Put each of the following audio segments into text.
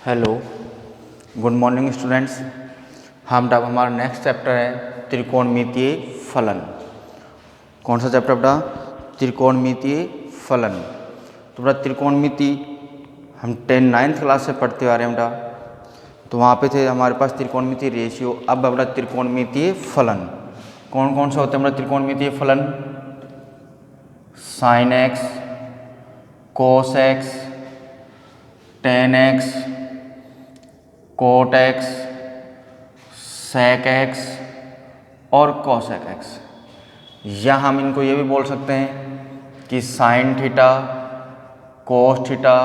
Hello, good morning students. हमारा next chapter है त्रिकोणमितीय फलन। कौन सा चैप्टर बेटा? त्रिकोणमितीय फलन। तो बेटा त्रिकोणमिति हम 9th क्लास से पढ़ते आ रहे हैं बेटा। तो वहाँ पे थे हमारे पास त्रिकोणमितीय रेशियो। अब बेटा त्रिकोणमितीय फलन कौन कौन से होते हैं बेटा? त्रिकोणमितीय फलन sine x, cos x, tan x, cot x, sec x और कोसेक एक्स। या हम इनको ये भी बोल सकते हैं कि sine theta, cos theta,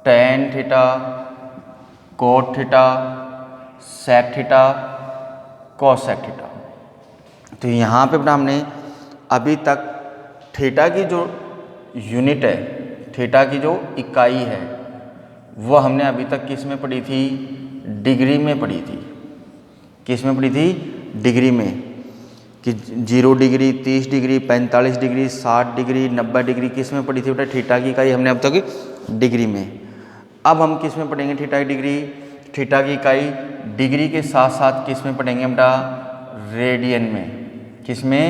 tan theta, cot theta, sec theta, cosec theta. तो यहाँ पे बेटा हमने अभी तक थीटा की जो यूनिट है, थीटा की जो इकाई है, वो हमने अभी तक किस में पढ़ी थी? डिग्री में पढ़ी थी। किस में पढ़ी थी? डिग्री में। कि 0 degree, 30 degree, 45 degree, 60 degree, 90 degree किस में पढ़ी थी बेटा? थीटा की इकाई हमने अब तक डिग्री में। अब हम किस में पढ़ेंगे थीटा की डिग्री? थीटा की इकाई डिग्री के साथ साथ किस में पढ़ेंगे बेटा? रेडियन में। किस में?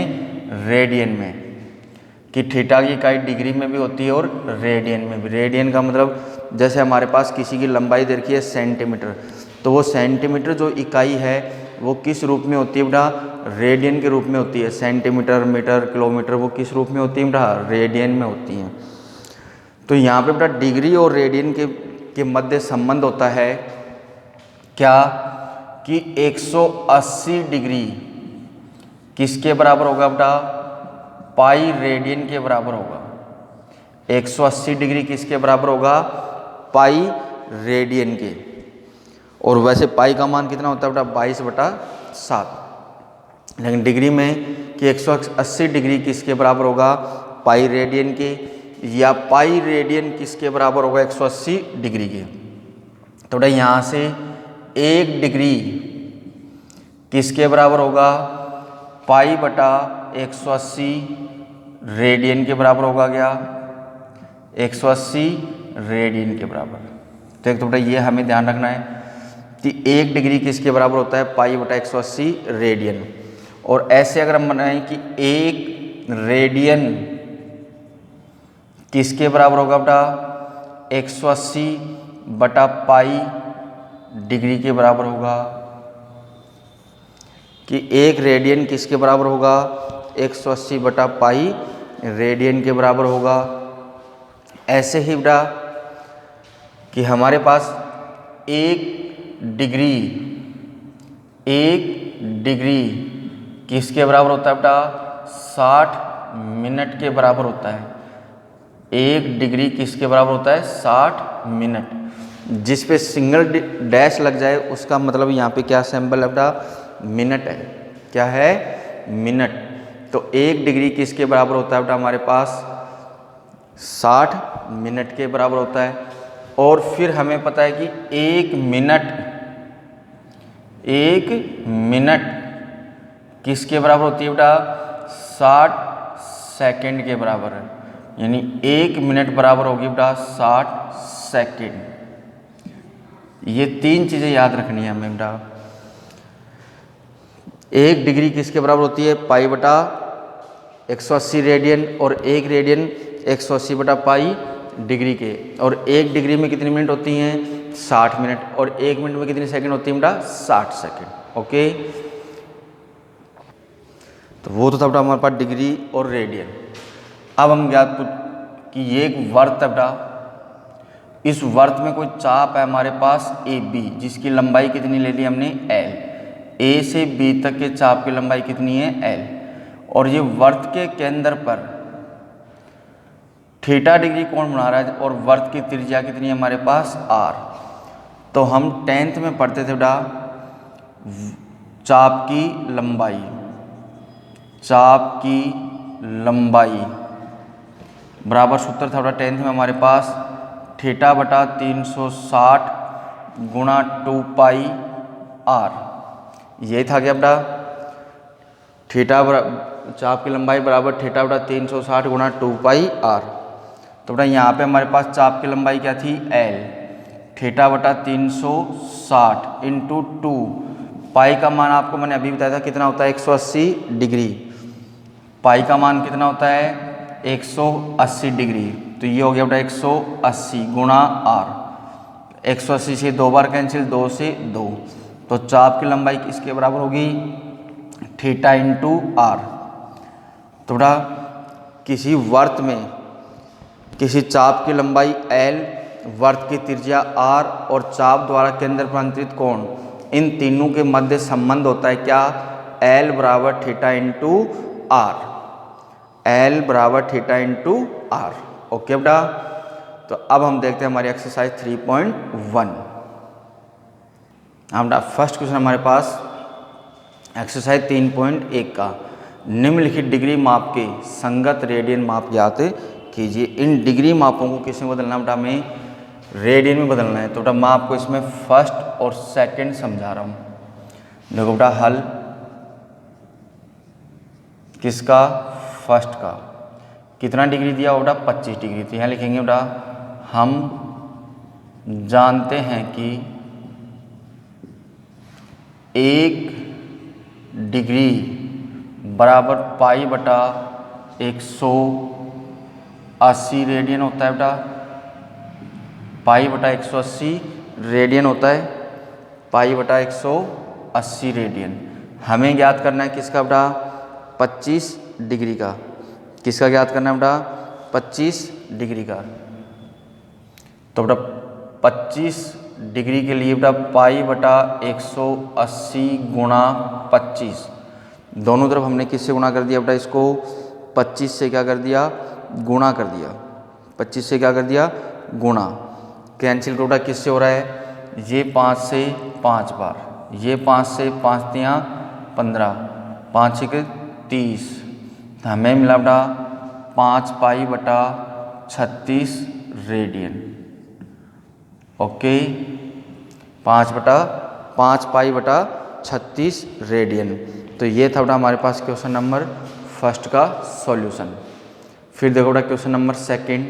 रेडियन में। कि थीटा की इकाई डिग्री में भी होती है और रेडियन में भी। रेडियन का मतलब जैसे हमारे पास किसी की लंबाई दे रखी है सेंटीमीटर, तो वो सेंटीमीटर जो इकाई है वो किस रूप में होती है बेटा? रेडियन के रूप में होती है। सेंटीमीटर, मीटर, किलोमीटर वो किस रूप में होती है बेटा? रेडियन में होती हैं। तो यहाँ पे बेटा डिग्री और रेडियन के मध्य संबंध होता है क्या? कि 180 डिग्री किसके बराबर होगा बेटा? पाई रेडियन के बराबर होगा। 180 डिग्री किसके बराबर होगा? पाई रेडियन के। और वैसे पाई का मान कितना होता है बेटा? 22/7। लेकिन डिग्री में कि 180 डिग्री किसके बराबर होगा? पाई रेडियन के। या पाई रेडियन किसके बराबर होगा? 180 डिग्री के। तो बेटा यहाँ से 1 डिग्री किसके बराबर होगा? पाई बटा 180 रेडियन के बराबर होगा क्या? 180 रेडियन के बराबर। तो एक तो बेटा ये हमें ध्यान रखना है कि 1 डिग्री किसके बराबर होता है? पाई बटा 180 रेडियन। और ऐसे अगर हम बनाएं कि 1 रेडियन किसके बराबर होगा बेटा? 180 बटा पाई डिग्री के बराबर होगा। कि 1 रेडियन किसके बराबर होगा? 180 बटा पाई रेडियन के बराबर होगा। ऐसे ही बेटा कि हमारे पास 1 डिग्री किसके बराबर होता है बेटा? 60 मिनट के बराबर होता है। 1 डिग्री किसके बराबर होता है? 60 मिनट। जिस पे सिंगल डैश लग जाए उसका मतलब यहाँ पे क्या सिंबल है बेटा? मिनट है। क्या है? मिनट। तो 1 डिग्री किसके बराबर होता है बेटा? हमारे पास 60 मिनट के बराबर होता है। और फिर हमें पता है कि 1 मिनट किसके बराबर होती है बेटा? 60 सेकंड के बराबर है। यानी 1 मिनट बराबर होगी बेटा 60 सेकंड। ये 3 चीज़ें याद रखनी है हमें बेटा। 1 डिग्री किसके बराबर होती है? पाई बटा 180 रेडियन। और 1 रेडियन 180 बटा पाई डिग्री के। और 1 डिग्री में कितनी मिनट होती हैं? 60 मिनट। और 1 मिनट में कितनी सेकंड होती है बेटा? 60 सेकंड। ओके, तो वो तो था बेटा हमारे पास डिग्री और रेडियन। अब हम याद कि ये एक वर्त है बेटा। इस वर्त में कोई चाप है हमारे पास AB, जिसकी लंबाई कितनी ले ली हमने? L। A से B तक के चाप की लंबाई कितनी है? L। और ये वर्त के केंद्र पर थीटा डिग्री कोण बना रहा है और वर्त की त्रिज्या कितनी है हमारे पास? R। तो हम 10th में पढ़ते थे बेटा चाप की लंबाई बराबर सूत्र था बेटा 10th में हमारे पास थीटा बटा 360 गुणा 2 पाई R। यही था क्या बेटा? थीटा चाप की लंबाई बराबर थीटा बटा 360 गुणा 2 पाई R। तो बेटा यहाँ पे हमारे पास चाप की लंबाई क्या थी? L। थीटा बटा 360 इंटू 2। पाई का मान आपको मैंने अभी बताया था कितना होता है 180 डिग्री। पाई का मान कितना होता है 180 डिग्री। तो ये हो गया बेटा 180 गुणा आर। 180 से 2 बार कैंसिल, 2 से 2। तो चाप की लंबाई इसके बराबर होगी थीटा इंटू आर। तो बेटा किसी वर्त में किसी चाप की लंबाई एल, वर्त की त्रिज्या आर और चाप द्वारा केंद्र पर अंतरित कोण, इन तीनों के मध्य संबंध होता है क्या, एल बराबर थीटा इंटू आर। एल बराबर थीटा इंटू आर। ओके बेटा। तो अब हम देखते हैं हमारी एक्सरसाइज 3.1। बेटा फर्स्ट क्वेश्चन हमारे पास एक्सरसाइज 3.1 का, निम्नलिखित डिग्री माप के संगत रेडियन माप ज्ञात कीजिए। इन डिग्री मापों को किस में बदलना बेटा, हमें रेडियन में बदलना है। तो बेटा मैं आपको इसमें फर्स्ट और सेकंड समझा रहा हूँ। देखो बेटा हल किसका, फर्स्ट का कितना डिग्री दिया होगा बेटा 25 डिग्री। तो यहाँ लिखेंगे बेटा हम जानते हैं कि 1 डिग्री बराबर पाई बटा 180 रेडियन होता है बेटा। पाई बटा 180 रेडियन होता है। पाई बटा 180 रेडियन हमें ज्ञात करना है किसका बेटा, 25 डिग्री का। किसका ज्ञात करना है बेटा, 25 डिग्री का। तो बेटा 25 डिग्री के लिए बेटा पाई बटा 180 गुणा 25, दोनों तरफ हमने किससे गुणा कर दिया बेटा, इसको 25 से क्या कर दिया, गुणा कर दिया। 25 से क्या कर दिया, गुणा। कैंसिल करो बेटा किससे हो रहा है, ये 5 से 5 बार, ये 5 से 5 तियाँ 15, 5 छः 30। हमें मिला बेटा 5 पाई बटा 36 रेडियन। ओके 5 पाई बटा 36 रेडियन। तो ये था बेटा हमारे पास क्वेश्चन नंबर फर्स्ट का सॉल्यूशन। फिर देखो बेटा क्वेश्चन नंबर सेकंड।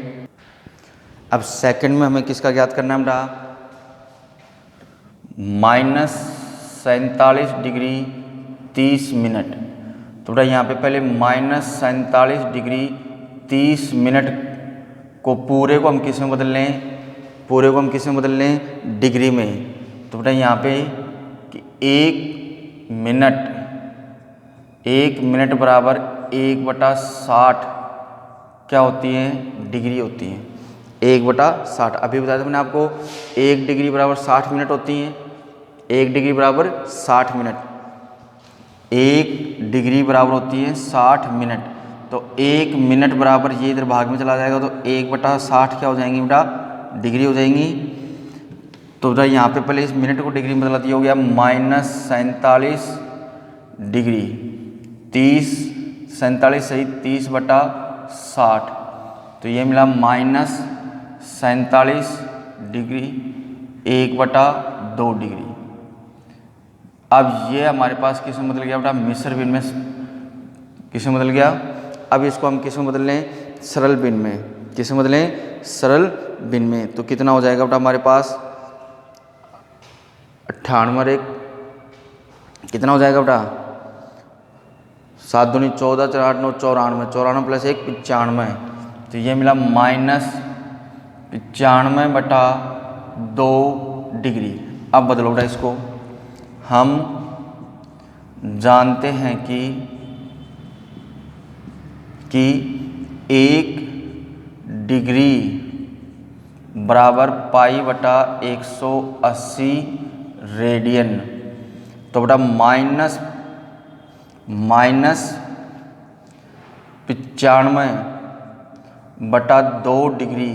अब सेकंड में हमें किसका ज्ञात करना है बेटा, -47 डिग्री 30 मिनट। तो बेटा यहाँ पे पहले -47 डिग्री 30 मिनट को पूरे को हम किस में बदल लें, पूरे को हम किस में बदल लें, डिग्री में। तो बेटा यहाँ पे कि 1 मिनट बराबर 1/60 क्या होती है, डिग्री होती है। 1/60 अभी बताया था मैंने आपको, 1 डिग्री बराबर 60 मिनट होती हैं। 1 डिग्री बराबर 60 मिनट, 1 डिग्री बराबर होती है 60 मिनट। तो 1 मिनट बराबर ये इधर भाग में चला जाएगा, तो 1/60 क्या हो जाएंगी बेटा, डिग्री हो जाएंगी। तो बेटा यहाँ पे पहले इस मिनट को डिग्री में बदला दिया, हो गया -47 डिग्री 30, 47 सही 30/60। तो ये मिला -47 डिग्री 1/2 डिग्री। अब ये हमारे पास किस में बदल गया बेटा, मिश्र भिन्न में किस में बदल गया। अब इसको हम किस में बदल लें, सरल भिन्न में। किस में बदलें, सरल भिन्न में। तो कितना हो जाएगा बेटा हमारे पास 98 एक कितना हो जाएगा बेटा, 7 दूनी 14, 4 8 9 94, 94 प्लस 1 95। तो ये मिला -95/2 डिग्री। अब बदलो बेटा इसको, हम जानते हैं कि 1 डिग्री बराबर पाई बटा 180 रेडियन। तो बेटा -95/2 डिग्री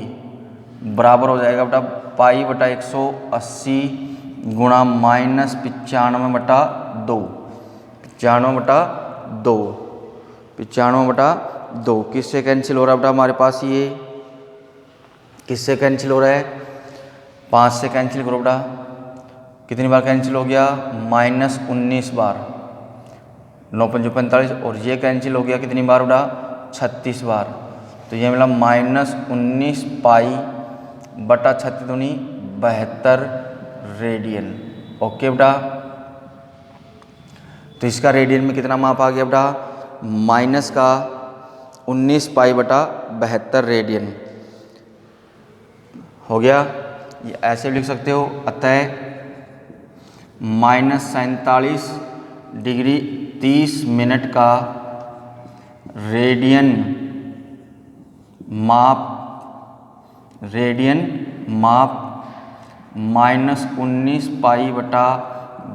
बराबर हो जाएगा बेटा पाई बटा 180 गुणा -95/2। 95/2 किससे कैंसिल हो रहा है बेटा हमारे पास, ये किससे कैंसिल हो रहा है, 5 से कैंसिल करो बेटा। कितनी बार कैंसिल हो गया, -19 बार, 9 5 45। और ये कैंसिल हो गया कितनी बार बेटा, 36 बार। तो ये मिला -19 पाई बटा 36 दूनी 72 रेडियन। ओके बेटा, तो इसका रेडियन में कितना माप आ गया बेटा, माइनस का 19 पाई बटा 72 रेडियन हो गया। ये ऐसे भी लिख सकते हो, अतः -47 डिग्री 30 मिनट का रेडियन माप -19 पाई बटा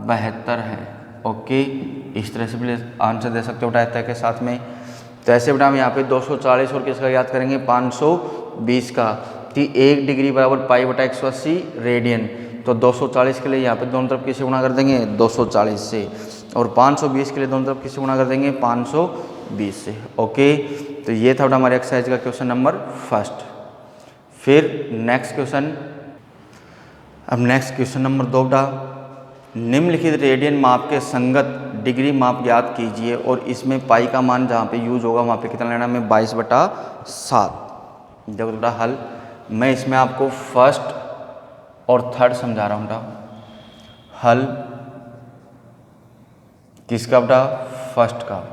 72 है। ओके, इस तरह से भी आंसर दे सकते हो बेटा अतः के साथ में। तो ऐसे बेटा हम यहाँ पे 240 और किसका याद करेंगे, 520 का, कि 1 डिग्री बराबर पाई बटा 180 रेडियन। तो 240 के लिए यहाँ पे दोनों तरफ किससे गुणा कर देंगे, 240 से, और 520 के लिए दोनों तरफ किससे गुणा कर देंगे, 520 से। ओके, तो ये था बेटा हमारे एक्सरसाइज का क्वेश्चन नंबर फर्स्ट। फिर नेक्स्ट क्वेश्चन, अब नेक्स्ट क्वेश्चन नंबर 2 बेटा, निम्नलिखित रेडियन माप के संगत डिग्री माप ज्ञात कीजिए और इसमें पाई का मान जहाँ पे यूज होगा वहाँ पे कितना लेना, हमें 22/7। देखो बेटा हल, मैं इसमें आपको फर्स्ट और थर्ड समझा रहा हूँ बेटा। हल किसका बेटा, फर्स्ट का,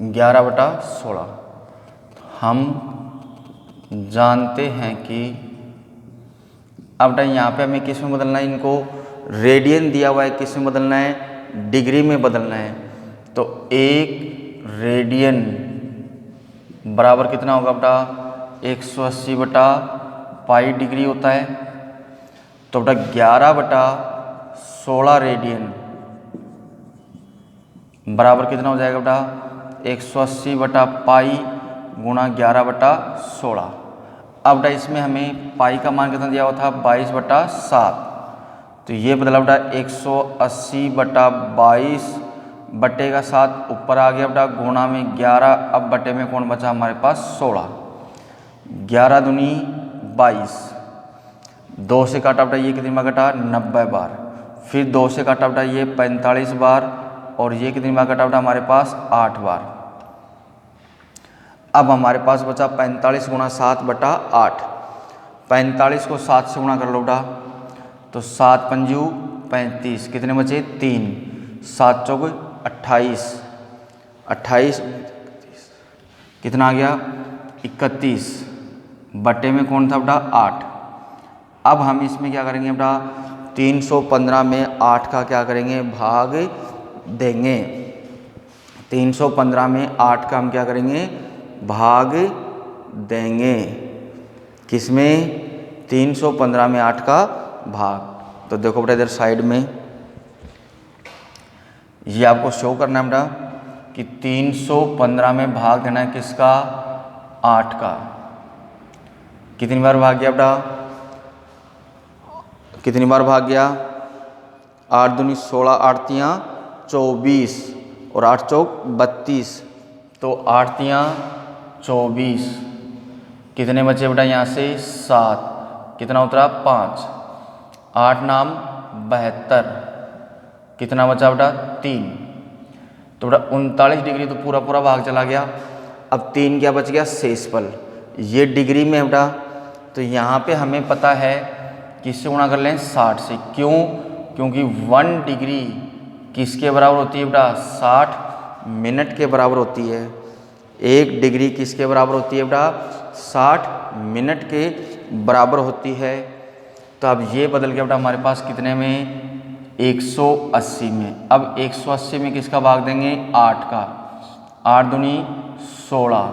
11/16। हम जानते हैं कि अब बेटा यहाँ पे हमें किस में बदलना है, इनको रेडियन दिया हुआ है, किस में बदलना है, डिग्री में बदलना है। तो 1 रेडियन बराबर कितना होगा बेटा, 180/पाई डिग्री होता है। तो बेटा 11/16 रेडियन बराबर कितना हो जाएगा बेटा, 180/पाई गुणा 11/16। अब बेटा इसमें हमें पाई का मान कितना दिया हुआ था, 22/7। तो ये बदला बेटा 180/22 बटे का 7 ऊपर आ गया बेटा, गुणा में 11, अब बटे में कौन बचा हमारे पास, 16। 11 दूनी 22, 2 से काटा बेटा ये कितनी बार कटा, 90 बार। फिर 2 से काटा बेटा ये 45 बार, और ये कितनी बार कटा बेटा हमारे पास, 8 बार। अब हमारे पास बचा 45 गुणा 7/8। 45 को 7 से गुणा कर लो बेटा, तो 7 पंजू 35, कितने बचे, 3, 7 चौक 28, 28 कितना आ गया, 31, बटे में कौन था बेटा, 8। अब हम इसमें क्या करेंगे बेटा, 315 में 8 का क्या करेंगे, भाग देंगे। 315 में 8 का हम क्या करेंगे, भाग देंगे। किसमें, 315 में 8 का भाग। तो देखो बेटा इधर साइड में ये आपको शो करना है बेटा कि 315 में भाग देना है किसका, 8 का। कितनी बार भाग गया बेटा, कितनी बार भाग गया, 8 दूनी 16, 8 तियाँ 24, और 8 चौक 32, तो 8 तियाँ 24, कितने बचे बेटा यहाँ से, 7, कितना उतरा, 5, 8 नाम 72, कितना बचा बेटा, 3। तो बेटा 39 डिग्री तो पूरा पूरा भाग चला गया। अब 3 क्या बच गया, शेषफल, ये डिग्री में है बेटा। तो यहाँ पे हमें पता है किससे गुणा कर लें, 60 से। क्यों, क्योंकि 1 डिग्री किसके बराबर होती है बेटा, 60 मिनट के बराबर होती है। 1 डिग्री किसके बराबर होती है बेटा, 60 मिनट के बराबर होती है। तो अब ये बदल गया बेटा हमारे पास कितने में, 180 में। अब 180 में किसका भाग देंगे, 8 का। 8 दूनी 16,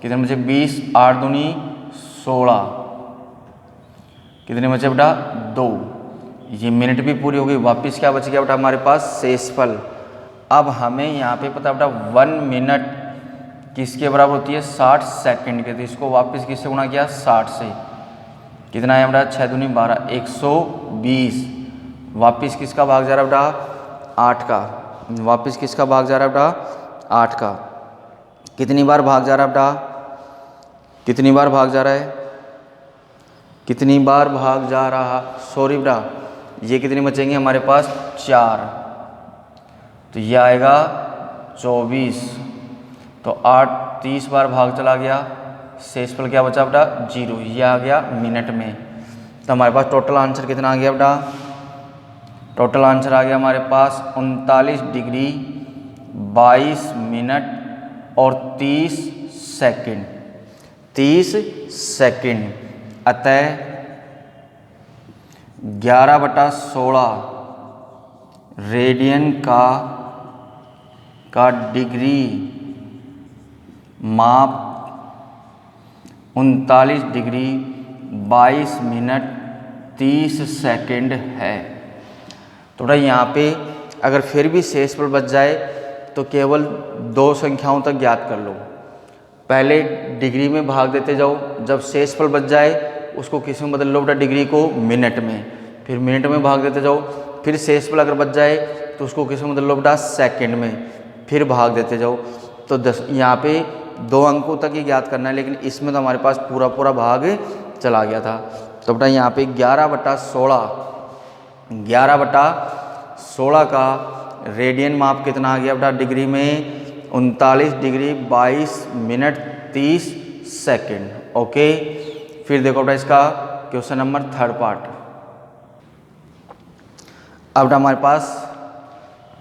कितने बचे, 20, 8 दूनी 16, कितने बचे बेटा, 2। ये मिनट भी पूरी हो गई। वापिस क्या बच गया बेटा हमारे पास, शेषफल। अब हमें यहाँ पे पता बेटा 1 मिनट किसके बराबर होती है, 60 सेकंड के। तो इसको वापस किससे गुणा किया, 60 से, कितना है बेटा, 6 दूनी 12, 120। वापिस किसका भाग जा रहा है बेटा, 8 का। वापिस किसका भाग जा रहा है बेटा, 8 का। कितनी बार भाग जा रहा है बेटा, कितनी बार भाग जा रहा है, कितनी बार भाग जा रहा, सॉरी बेटा, ये कितने बचेंगे हमारे पास, 4। तो ये आएगा 24। तो 8 30 बार भाग चला गया, शेषफल क्या बचा बेटा, 0। ये आ गया मिनट में। तो हमारे पास टोटल आंसर कितना आ गया बेटा? टोटल आंसर आ गया हमारे पास 39 डिग्री 22 मिनट और 30 सेकंड। 30 सेकंड। अतः 11/16 रेडियन का डिग्री माप 39 डिग्री 22 मिनट 30 सेकंड है। तो बेटा यहाँ पे अगर फिर भी शेषफल बच जाए तो केवल 2 संख्याओं तक ज्ञात कर लो। पहले डिग्री में भाग देते जाओ, जब शेषफल बच जाए उसको किस में बदल लो बेटा? डिग्री को मिनट में, फिर मिनट में भाग देते जाओ। फिर शेषफल अगर बच जाए तो उसको किस में बदल लो बेटा? सेकंड में, फिर भाग देते जाओ। तो 10 यहाँ पे 2 अंकों तक ही ज्ञात करना है, लेकिन इसमें तो हमारे पास पूरा पूरा भाग चला गया था। तो बेटा यहाँ पे 11/16 का रेडियन माप कितना आ गया बेटा? डिग्री में 39 डिग्री 22 मिनट 30 सेकंड। ओके, फिर देखो बेटा इसका क्वेश्चन नंबर 3rd पार्ट। अब बेटा हमारे पास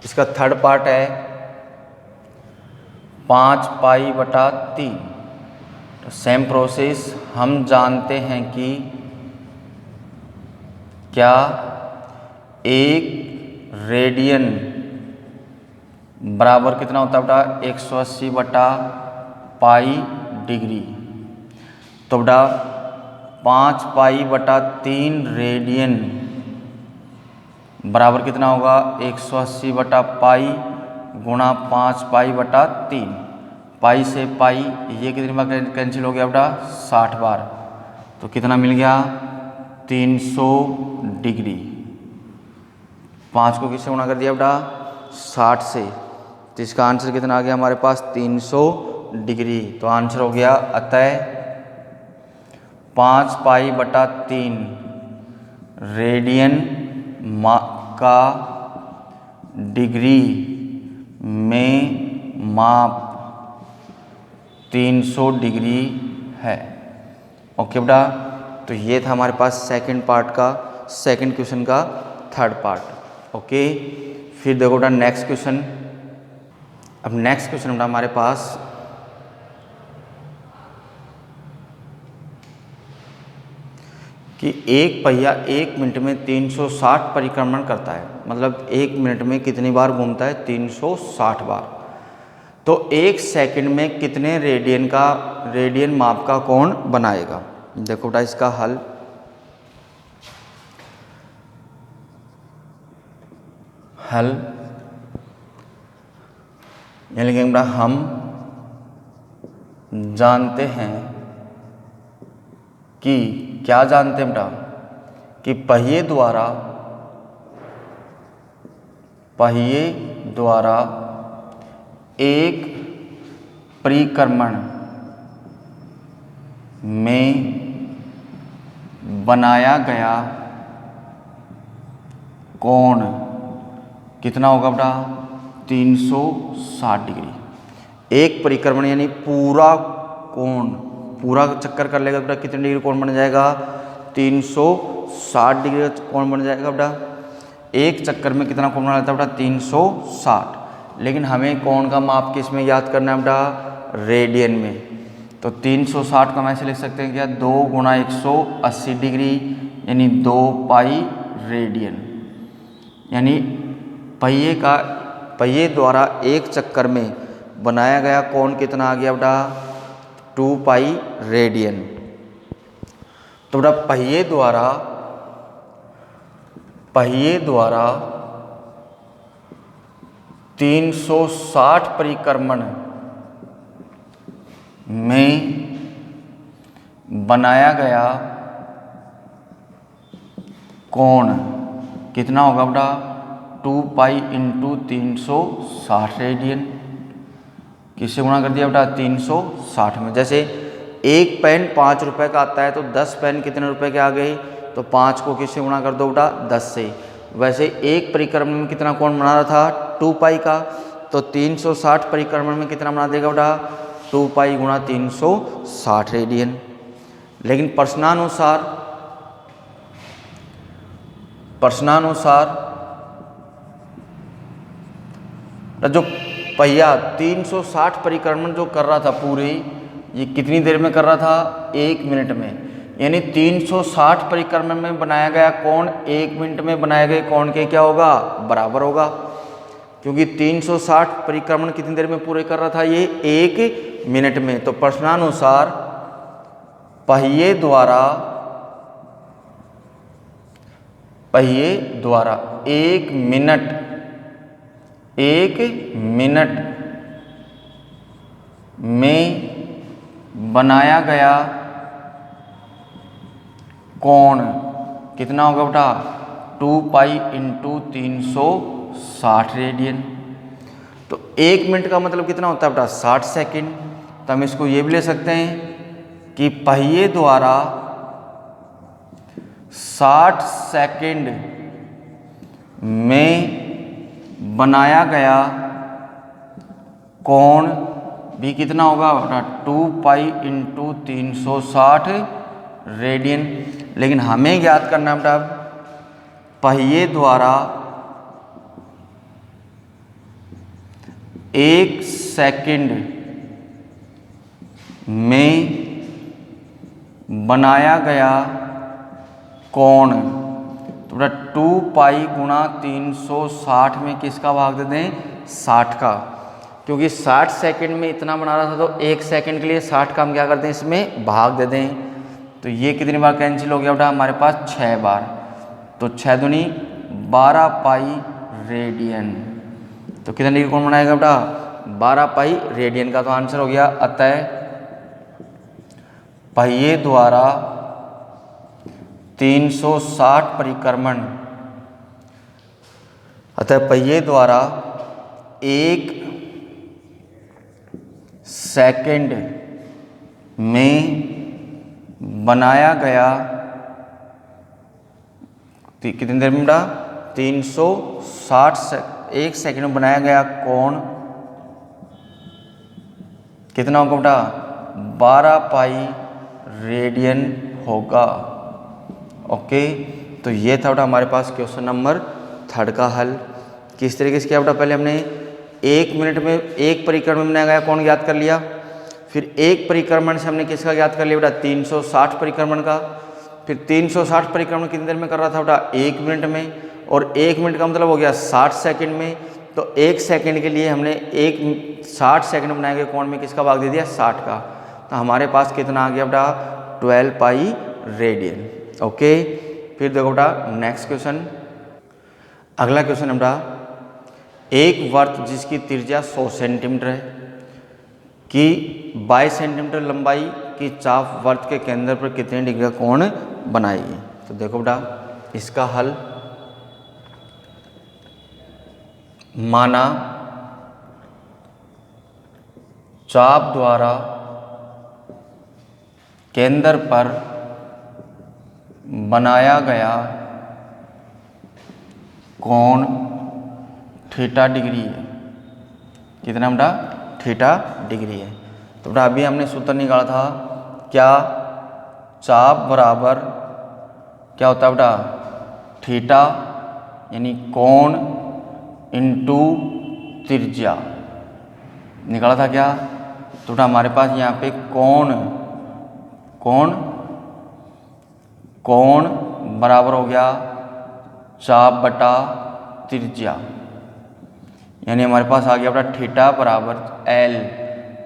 इसका 3rd पार्ट है 5π/3। तो सेम प्रोसेस, हम जानते हैं कि क्या 1 रेडियन बराबर कितना होता है बेटा? 180/π डिग्री। तो बेटा 5π/3 रेडियन बराबर कितना होगा? 180/π गुणा 5π/3। पाई से पाई ये कितनी बार कैंसिल हो गया बेटा? 60 बार। तो कितना मिल गया? 300 डिग्री। 5 को किससे गुणा कर दिया बेटा? 60 से। तो इसका आंसर कितना आ गया हमारे पास? 300 डिग्री। तो आंसर हो गया अतः 5π/3 रेडियन का डिग्री में माप 300 डिग्री है। ओके बेटा, तो ये था हमारे पास सेकंड पार्ट का, सेकंड क्वेश्चन का 3rd पार्ट। ओके, फिर देखो बेटा नेक्स्ट क्वेश्चन। अब नेक्स्ट क्वेश्चन बेटा हमारे पास कि एक पहिया 1 मिनट में 360 परिक्रमण करता है। मतलब 1 मिनट में कितनी बार घूमता है? 360 बार। तो 1 सेकंड में कितने रेडियन माप का कोण बनाएगा? देखो बेटा इसका हल। यानी लिखेंगे बेटा हम जानते हैं कि, क्या जानते हैं बेटा? कि पहिए द्वारा एक परिक्रमण में बनाया गया कोण कितना होगा बेटा? 360 डिग्री। एक परिक्रमण यानी पूरा कोण, पूरा चक्कर कर लेगा बेटा, कितने डिग्री कोण बन जाएगा? 360 डिग्री का कोण बन जाएगा बेटा। एक चक्कर में कितना कोण बना लेता है बेटा? 360। लेकिन हमें कोण का माप किस में याद करना है बेटा? रेडियन में। तो 360 का हम ऐसे लिख सकते हैं क्या? 2 × 180 डिग्री यानी 2 पाई रेडियन। यानी पहिए द्वारा एक चक्कर में बनाया गया कोण कितना आ गया बेटा? 2 पाई रेडियन। तो बेटा पहिए द्वारा 360 परिक्रमण में बनाया गया कोण कितना होगा बेटा? 2 पाई × 360 रेडियन। किससे गुणा कर दिया बेटा? 360 में। जैसे एक पेन 5 रुपए का आता है तो 10 पेन कितने रुपए के आ गए? तो 5 को किससे गुणा कर दो बेटा? 10 से। वैसे एक परिक्रमण में कितना कोण बना रहा था? 2 पाई का। तो 360 परिक्रमण में कितना बना देगा बेटा? 2 पाई × 360 रेडियन। लेकिन प्रश्नानुसार प्रश्नानुसार जो पहिया 360 परिक्रमण जो कर रहा था पूरे, ये कितनी देर में कर रहा था? 1 मिनट में। यानी 360 परिक्रमण में बनाया गया कोण 1 मिनट में बनाए गए कोण के क्या होगा? बराबर होगा, क्योंकि 360 परिक्रमण कितनी देर में पूरे कर रहा था? ये 1 मिनट में। तो प्रश्नानुसार पहिए द्वारा 1 मिनट में बनाया गया कोण कितना होगा बेटा? 2 पाई इंटू 360 रेडियन। तो 1 मिनट का मतलब कितना होता है बेटा? 60 सेकंड। तो हम इसको ये भी ले सकते हैं कि पहिए द्वारा 60 सेकंड में बनाया गया कोण भी कितना होगा बेटा? 2 पाई इंटू 360 रेडियन। लेकिन हमें ज्ञात करना बेटा पहिए द्वारा 1 सेकंड में बनाया गया कोण, तो बेटा 2 पाई गुणा 360 में किसका भाग दे दें? 60 का। क्योंकि 60 सेकंड में इतना बना रहा था तो 1 सेकंड के लिए 60 का हम क्या करते हैं? इसमें भाग दे दें। तो ये कितनी बार कैंसिल हो गया बेटा? हमारे पास 6 बार। तो 6 दूनी 12 पाई रेडियन। तो कितने डिग्री कोण बनाएगा बेटा? 12 पाई रेडियन का। तो आंसर हो गया अतः पहिए द्वारा 360 परिक्रमण, अतः पहिए द्वारा 1 सेकंड में बनाया गया कितनी देर में बेटा? 1 सेकंड में बनाया गया कोण कितना होगा बेटा? 12 पाई रेडियन होगा। ओके, तो ये था बेटा हमारे पास क्वेश्चन नंबर 3 का हल। किस तरीके से किया बेटा? पहले हमने 1 मिनट में 1 परिक्रमण में बनाया गया कोण ज्ञात कर लिया। फिर 1 परिक्रमण से हमने किसका ज्ञात कर लिया बेटा? 360 परिक्रमण का। फिर 360 परिक्रमण कितनी देर में कर रहा था बेटा? 1 मिनट में। और 1 मिनट का मतलब हो गया 60 सेकंड में। तो 1 सेकंड के लिए हमने 60 सेकंड बनाए गए कोण में किसका भाग दे दिया? 60 का। तो हमारे पास कितना आ गया बेटा? 12 पाई रेडियन। ओके, फिर देखो बेटा नेक्स्ट क्वेश्चन। अगला क्वेश्चन है बेटा, एक वर्त जिसकी त्रिज्या 100 सेंटीमीटर है कि 22 सेंटीमीटर लंबाई की चाप वर्त के केंद्र पर कितने डिग्री का कोण बनाएगी? तो देखो बेटा इसका हल, माना चाप द्वारा केंद्र पर बनाया गया कोण थीटा डिग्री है। कितना बेटा? थीटा डिग्री है। तो बेटा अभी हमने सूत्र निकाला था, क्या चाप बराबर क्या होता है बेटा? थीटा यानी कोण इंटू त्रिज्या निकाला था क्या? तो बेटा हमारे पास यहाँ पे कोण बराबर हो गया चाप बटा त्रिज्या, यानी हमारे पास आ गया बेटा थीटा बराबर एल।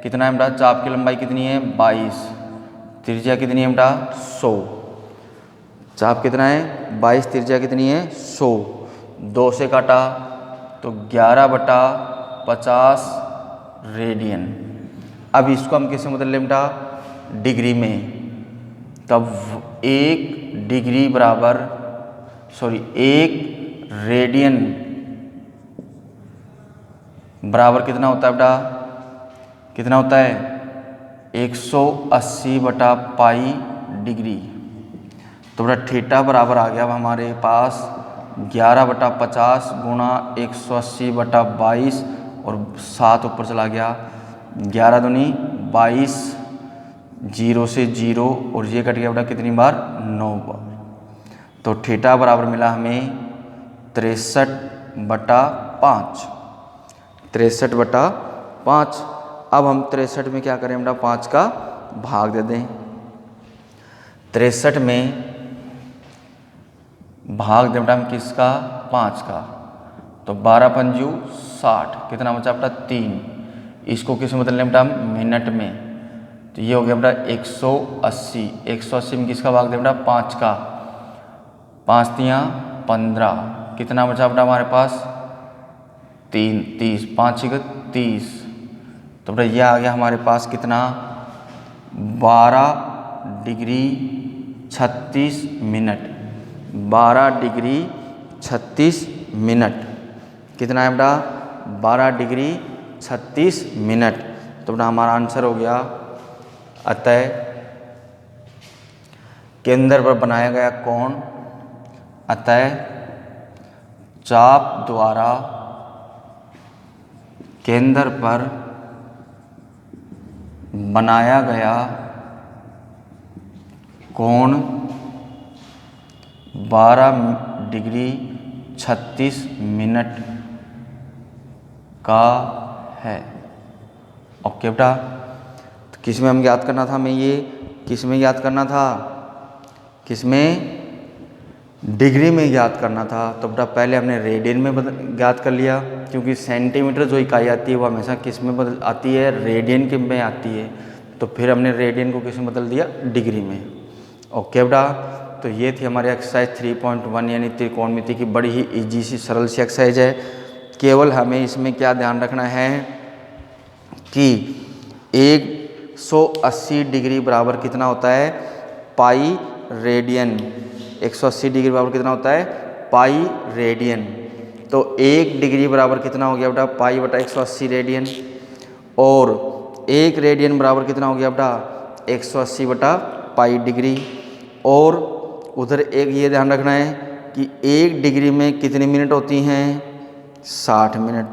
कितना है बेटा? चाप की लंबाई कितनी है? 22। त्रिज्या कितनी है बेटा? 100। चाप कितना है? 22। त्रिज्या कितनी है? 100। 2 से काटा तो 11 बटा 50 रेडियन। अब इसको हम किससे बदल लें बेटा? डिग्री में। तब 1 डिग्री बराबर 1 रेडियन बराबर कितना होता है बेटा? कितना होता है? 180 बटा पाई डिग्री। तो बेटा थीटा बराबर आ गया अब हमारे पास 11 बटा 50 गुणा 180 बटा 22 और 7 ऊपर चला गया। 11 दूनी 22, 0 से 0 और ये कट गया बेटा कितनी बार? 9 बार। तो थीटा बराबर मिला हमें 63/5, 63/5। अब हम 63 में क्या करें बेटा, 5 का भाग दे दें। 63 में भाग दें बेटा हम किसका, 5 का, तो 12 पंजू 60, कितना बचा बेटा 3। इसको किस में बदल लें बेटा हम, मिनट में, तो ये हो गया बेटा 180। 180 में किसका भाग दें बेटा, 5 का, 5 तियाँ 15, कितना बचा बेटा हमारे पास 3, 30, 5 6 30, तो बेटा ये आ गया हमारे पास कितना 12 डिग्री 36 मिनट, 12 डिग्री 36 मिनट, कितना है बेटा 12 डिग्री 36 मिनट। तो बेटा हमारा आंसर हो गया, अतः केंद्र पर बनाया गया कोण, अतः चाप द्वारा केंद्र पर बनाया गया कोण 12 डिग्री 36 मिनट का है। ओके बेटा, तो किस में हम याद करना था, हमें ये किस में याद करना था, किस में, डिग्री में याद करना था। तो बेटा पहले हमने रेडियन में याद कर लिया, क्योंकि सेंटीमीटर जो इकाई आती है वो हमेशा किस में बदल आती है, रेडियन के में आती है। तो फिर हमने रेडियन को किस में बदल दिया, डिग्री में। ओके बेटा, तो ये थी हमारी एक्सरसाइज 3.1 यानी त्रिकोणमिति की बड़ी ही इजी सी सरल सी एक्सरसाइज है। केवल हमें इसमें क्या ध्यान रखना है कि 180 डिग्री बराबर कितना होता है, पाई रेडियन। 180 डिग्री बराबर कितना होता है, पाई रेडियन। तो 1 डिग्री बराबर कितना हो गया बेटा, पाई बटा 180 रेडियन, और 1 रेडियन बराबर कितना हो गया बेटा, 180 बटा पाई डिग्री। और उधर एक ये ध्यान रखना है कि 1 डिग्री में कितनी मिनट होती हैं, 60 मिनट,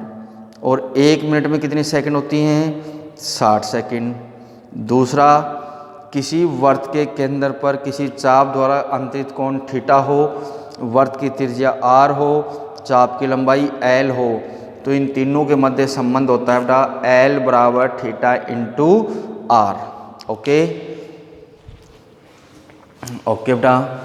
और 1 मिनट में कितनी सेकंड होती हैं, 60 सेकंड। दूसरा, किसी वर्त के केंद्र पर किसी चाप द्वारा अंतरित कोण थीटा हो, वर्त की त्रिज्या r हो, चाप की लंबाई l हो, तो इन तीनों के मध्य संबंध होता है बेटा l बराबर theta into r। Okay, okay बेटा।